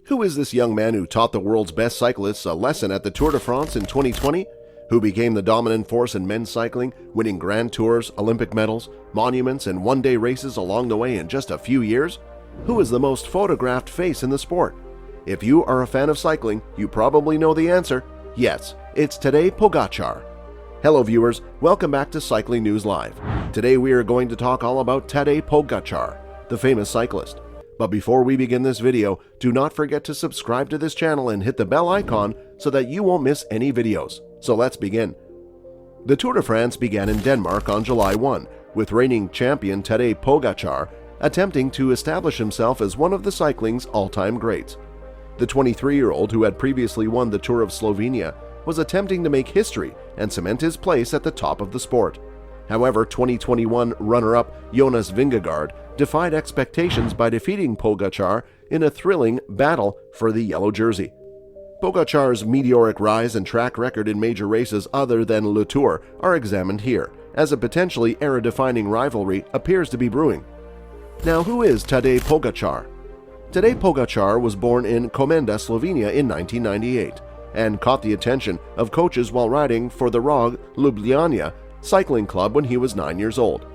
Who is this young man who taught the world's best cyclists a lesson at the Tour de France in 2020? Who became the dominant force in men's cycling, winning Grand Tours, Olympic medals, monuments, and one-day races along the way in just a few years? Who is the most photographed face in the sport? If you are a fan of cycling, you probably know the answer. Yes, it's Tadej Pogacar. Hello viewers, welcome back to Cycling News Live. Today we are going to talk all about Tadej Pogacar, the famous cyclist. But before we begin this video, do not forget to subscribe to this channel and hit the bell icon so that you won't miss any videos. So let's begin. The Tour de France began in Denmark on July 1, with reigning champion Tadej Pogacar attempting to establish himself as one of the cycling's all-time greats. The 23-year-old, who had previously won the Tour of Slovenia, was attempting to make history and cement his place at the top of the sport. However, 2021 runner-up Jonas Vingegaard defied expectations by defeating Pogacar in a thrilling battle for the yellow jersey. Pogacar's meteoric rise and track record in major races other than Le Tour are examined here, as a potentially era-defining rivalry appears to be brewing. Now, who is Tadej Pogacar? Tadej Pogacar was born in Komenda, Slovenia in 1998 and caught the attention of coaches while riding for the ROG Ljubljana cycling club when he was 9 years old.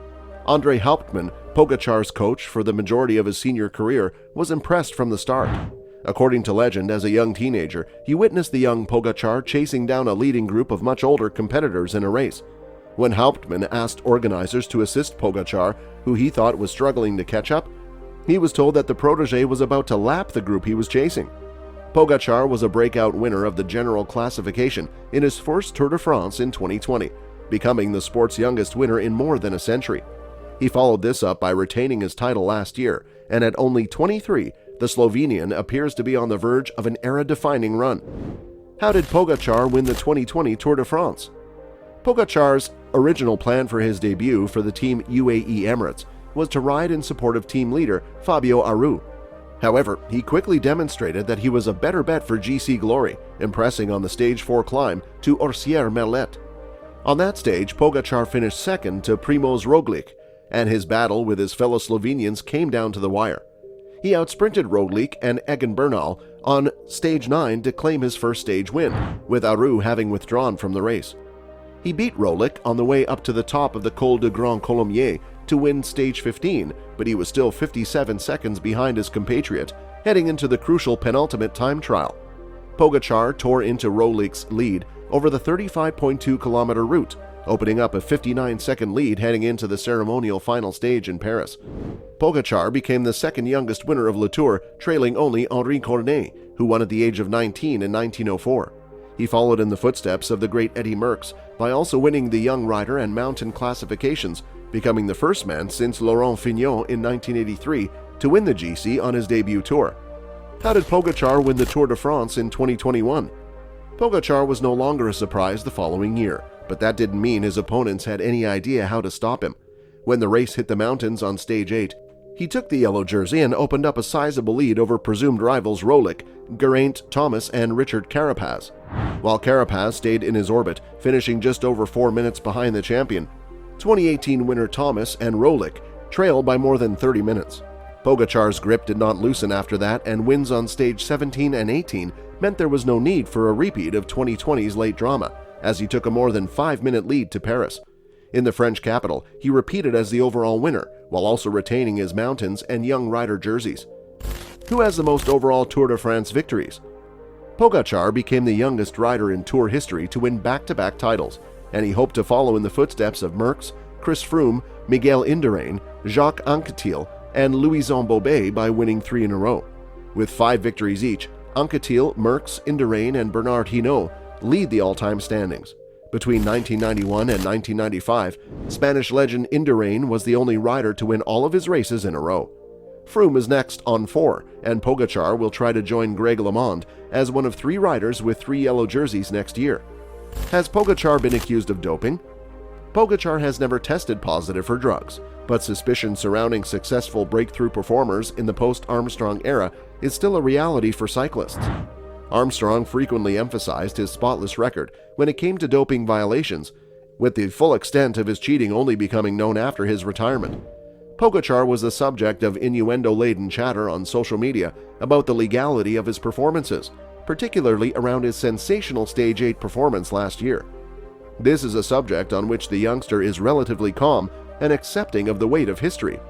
Andrej Hauptmann, Pogacar's coach for the majority of his senior career, was impressed from the start. According to legend, as a young teenager, he witnessed the young Pogacar chasing down a leading group of much older competitors in a race. When Hauptmann asked organizers to assist Pogacar, who he thought was struggling to catch up, he was told that the protege was about to lap the group he was chasing. Pogacar was a breakout winner of the general classification in his first Tour de France in 2020, becoming the sport's youngest winner in more than a century. He followed this up by retaining his title last year, and at only 23, the Slovenian appears to be on the verge of an era-defining run. How did Pogacar win the 2020 Tour de France? Pogacar's original plan for his debut for the team UAE Emirates was to ride in support of team leader Fabio Aru. However, he quickly demonstrated that he was a better bet for GC Glory, impressing on the Stage 4 climb to Orsières-Merlet. On that stage, Pogacar finished second to Primož Roglič, and his battle with his fellow Slovenians came down to the wire. He outsprinted Roglič and Egan Bernal on Stage 9 to claim his first stage win, with Aru having withdrawn from the race. He beat Roglič on the way up to the top of the Col de Grand Colombier to win Stage 15, but he was still 57 seconds behind his compatriot, heading into the crucial penultimate time trial. Pogacar tore into Roglic's lead over the 35.2-kilometer route, opening up a 59-second lead heading into the ceremonial final stage in Paris. Pogacar became the second youngest winner of Le Tour, trailing only Henri Cornet, who won at the age of 19 in 1904. He followed in the footsteps of the great Eddy Merckx by also winning the young rider and mountain classifications, becoming the first man since Laurent Fignon in 1983 to win the GC on his debut tour. How did Pogacar win the Tour de France in 2021? Pogacar was no longer a surprise the following year, but that didn't mean his opponents had any idea how to stop him. When the race hit the mountains on Stage 8, he took the yellow jersey and opened up a sizable lead over presumed rivals Roglič, Geraint Thomas, and Richard Carapaz. While Carapaz stayed in his orbit, finishing just over 4 minutes behind the champion, 2018 winner Thomas and Roglič trailed by more than 30 minutes. Pogacar's grip did not loosen after that, and wins on Stage 17 and 18 meant there was no need for a repeat of 2020's late drama, as he took a more than 5-minute lead to Paris. In the French capital, he repeated as the overall winner, while also retaining his mountains and young rider jerseys. Who has the most overall Tour de France victories? Pogacar became the youngest rider in Tour history to win back-to-back titles, and he hoped to follow in the footsteps of Merckx, Chris Froome, Miguel Indurain, Jacques Anquetil, and Louison Bobet by winning 3 in a row. With 5 victories each, Anquetil, Merckx, Indurain, and Bernard Hinault lead the all-time standings. Between 1991 and 1995, Spanish legend Indurain was the only rider to win all of his races in a row. Froome is next on 4, and Pogacar will try to join Greg LeMond as one of 3 riders with 3 yellow jerseys next year. Has Pogacar been accused of doping? Pogacar has never tested positive for drugs, but suspicion surrounding successful breakthrough performers in the post-Armstrong era is still a reality for cyclists. Armstrong frequently emphasized his spotless record when it came to doping violations, with the full extent of his cheating only becoming known after his retirement. Pogacar was the subject of innuendo-laden chatter on social media about the legality of his performances, particularly around his sensational Stage 8 performance last year. This is a subject on which the youngster is relatively calm and accepting of the weight of history.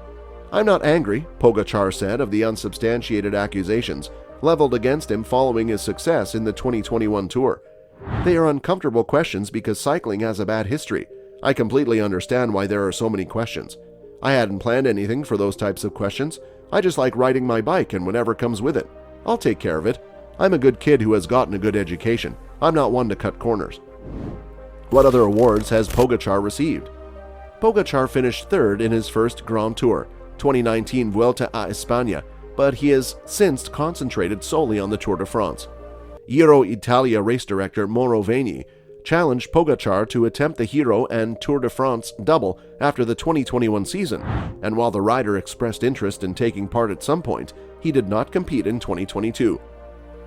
"I'm not angry," Pogacar said of the unsubstantiated accusations leveled against him following his success in the 2021 Tour. "They are uncomfortable questions because cycling has a bad history. I completely understand why there are so many questions. I hadn't planned anything for those types of questions. I just like riding my bike and whatever comes with it. I'll take care of it. I'm a good kid who has gotten a good education. I'm not one to cut corners." What other awards has Pogacar received? Pogacar finished third in his first Grand Tour, 2019 Vuelta a España, but he has since concentrated solely on the Tour de France. Giro Italia race director Mauro Vegni challenged Pogacar to attempt the Giro and Tour de France double after the 2021 season, and while the rider expressed interest in taking part at some point, he did not compete in 2022.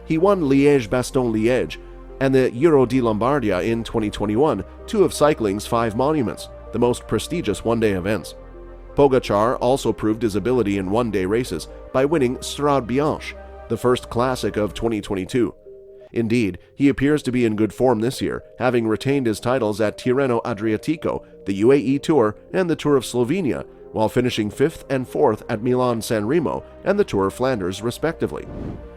He won Liège-Bastogne-Liège and the Giro di Lombardia in 2021, two of cycling's 5 monuments, the most prestigious one-day events. Pogacar also proved his ability in one-day races by winning Strade Bianche, the first classic of 2022. Indeed, he appears to be in good form this year, having retained his titles at Tirreno Adriatico, the UAE Tour, and the Tour of Slovenia, while finishing 5th and 4th at Milan-San Remo and the Tour of Flanders, respectively.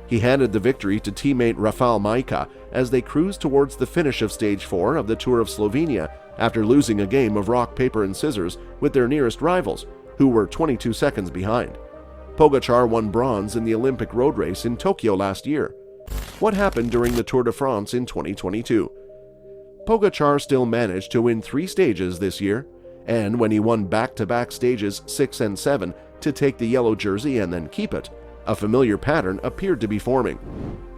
He handed the victory to teammate Rafał Majka as they cruised towards the finish of Stage 4 of the Tour of Slovenia after losing a game of rock, paper, and scissors with their nearest rivals, who were 22 seconds behind. Pogacar won bronze in the Olympic road race in Tokyo last year. What happened during the Tour de France in 2022? Pogacar still managed to win 3 stages this year, and when he won back-to-back stages 6 and 7 to take the yellow jersey and then keep it, a familiar pattern appeared to be forming.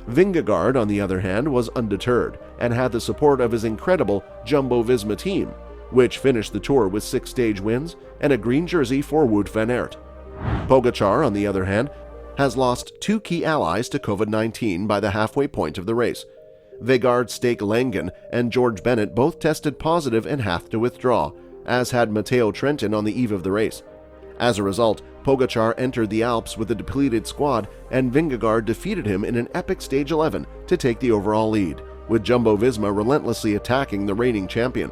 Vingegaard, on the other hand, was undeterred and had the support of his incredible Jumbo-Visma team, which finished the Tour with 6 stage wins and a green jersey for Wout van Aert. Pogacar, on the other hand, has lost 2 key allies to COVID-19 by the halfway point of the race. Vegard Stake Langen and George Bennett both tested positive and have to withdraw, as had Matteo Trentin on the eve of the race. As a result, Pogacar entered the Alps with a depleted squad, and Vingegaard defeated him in an epic Stage 11 to take the overall lead, with Jumbo-Visma relentlessly attacking the reigning champion.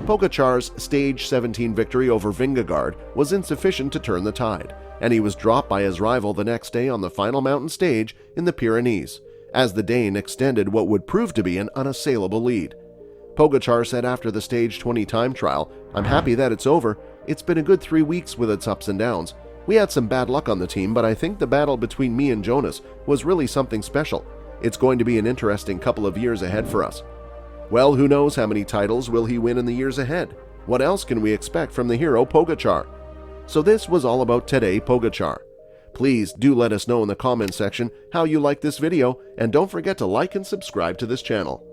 Pogacar's Stage 17 victory over Vingegaard was insufficient to turn the tide, and he was dropped by his rival the next day on the final mountain stage in the Pyrenees, as the Dane extended what would prove to be an unassailable lead. Pogacar said after the Stage 20 time trial, "I'm happy that it's over. It's been a good 3 weeks with its ups and downs. We had some bad luck on the team, but I think the battle between me and Jonas was really something special. It's going to be an interesting couple of years ahead for us." Well, who knows how many titles will he win in the years ahead? What else can we expect from the hero Pogacar? So this was all about Tadej Pogacar. Please do let us know in the comments section how you like this video, and don't forget to like and subscribe to this channel.